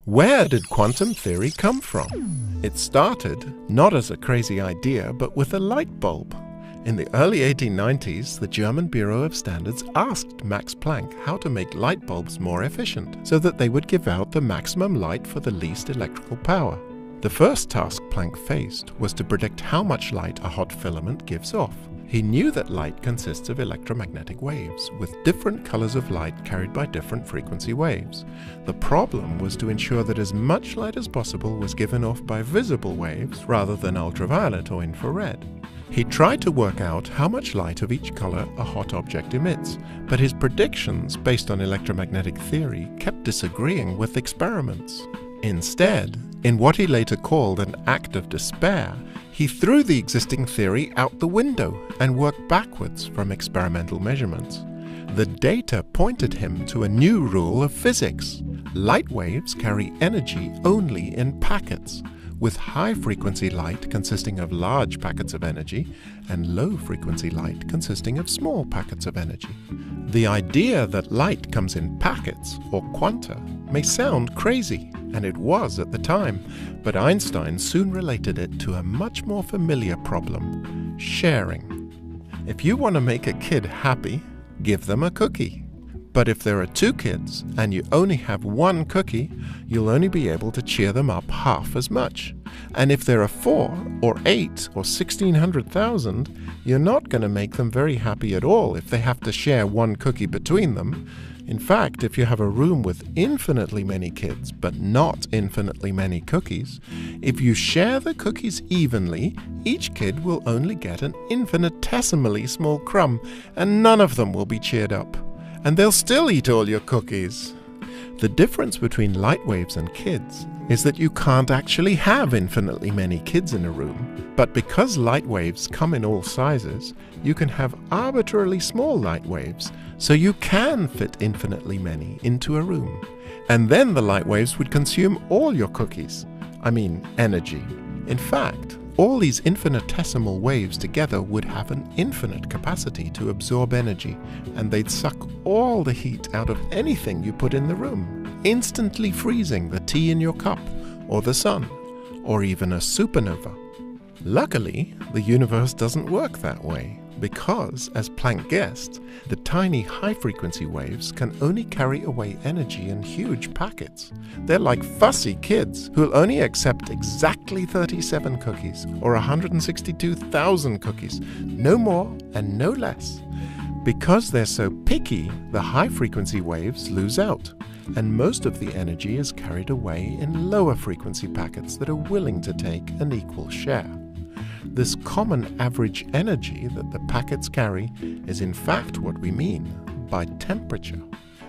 Where did quantum theory come from? It started not as a crazy idea, but with a light bulb. In the early 1890s, the German Bureau of Standards asked Max Planck how to make light bulbs more efficient, so that they would give out the maximum light for the least electrical power. The first task Planck faced was to predict how much light a hot filament gives off. He knew that light consists of electromagnetic waves, with different colors of light carried by different frequency waves. The problem was to ensure that as much light as possible was given off by visible waves rather than ultraviolet or infrared. He tried to work out how much light of each color a hot object emits, but his predictions based on electromagnetic theory kept disagreeing with experiments. Instead, in what he later called an act of despair, he threw the existing theory out the window and worked backwards from experimental measurements. The data pointed him to a new rule of physics. Light waves carry energy only in packets, with high-frequency light consisting of large packets of energy and low-frequency light consisting of small packets of energy. The idea that light comes in packets, or quanta, may sound crazy, and it was at the time, but Einstein soon related it to a much more familiar problem: sharing. If you want to make a kid happy, give them a cookie. But if there are two kids and you only have one cookie, you'll only be able to cheer them up half as much. And if there are 4 or 8 or 1,600,000, you're not going to make them very happy at all if they have to share one cookie between them. In fact, if you have a room with infinitely many kids but not infinitely many cookies, if you share the cookies evenly, each kid will only get an infinitesimally small crumb, and none of them will be cheered up. And they'll still eat all your cookies. The difference between light waves and kids is that you can't actually have infinitely many kids in a room. But because light waves come in all sizes, you can have arbitrarily small light waves, so you can fit infinitely many into a room. And then the light waves would consume all your cookies. I mean, energy. In fact, all these infinitesimal waves together would have an infinite capacity to absorb energy, and they'd suck all the heat out of anything you put in the room, instantly freezing the tea in your cup, or the sun, or even a supernova. Luckily, the universe doesn't work that way, because, as Planck guessed, the tiny high-frequency waves can only carry away energy in huge packets. They're like fussy kids who'll only accept exactly 37 cookies or 162,000 cookies, no more and no less. Because they're so picky, the high-frequency waves lose out, and most of the energy is carried away in lower-frequency packets that are willing to take an equal share. This common average energy that the packets carry is in fact what we mean by temperature.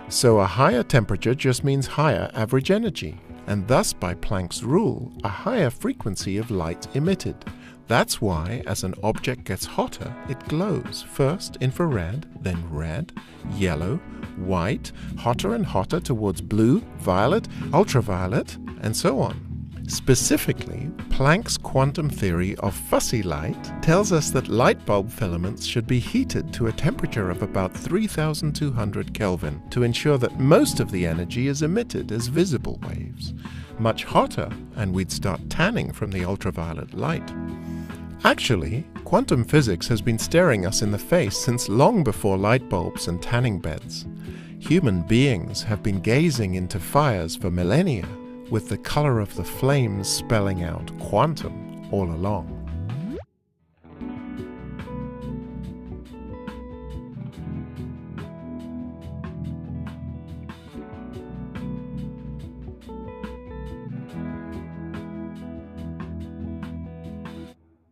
So a higher temperature just means higher average energy, and thus by Planck's rule, a higher frequency of light emitted. That's why as an object gets hotter, it glows, first infrared, then red, yellow, white, hotter and hotter towards blue, violet, ultraviolet, and so on. Specifically, Planck's quantum theory of fussy light tells us that light bulb filaments should be heated to a temperature of about 3,200 Kelvin to ensure that most of the energy is emitted as visible waves. Much hotter, and we'd start tanning from the ultraviolet light. Actually, quantum physics has been staring us in the face since long before light bulbs and tanning beds. Human beings have been gazing into fires for millennia, with the color of the flames spelling out quantum all along.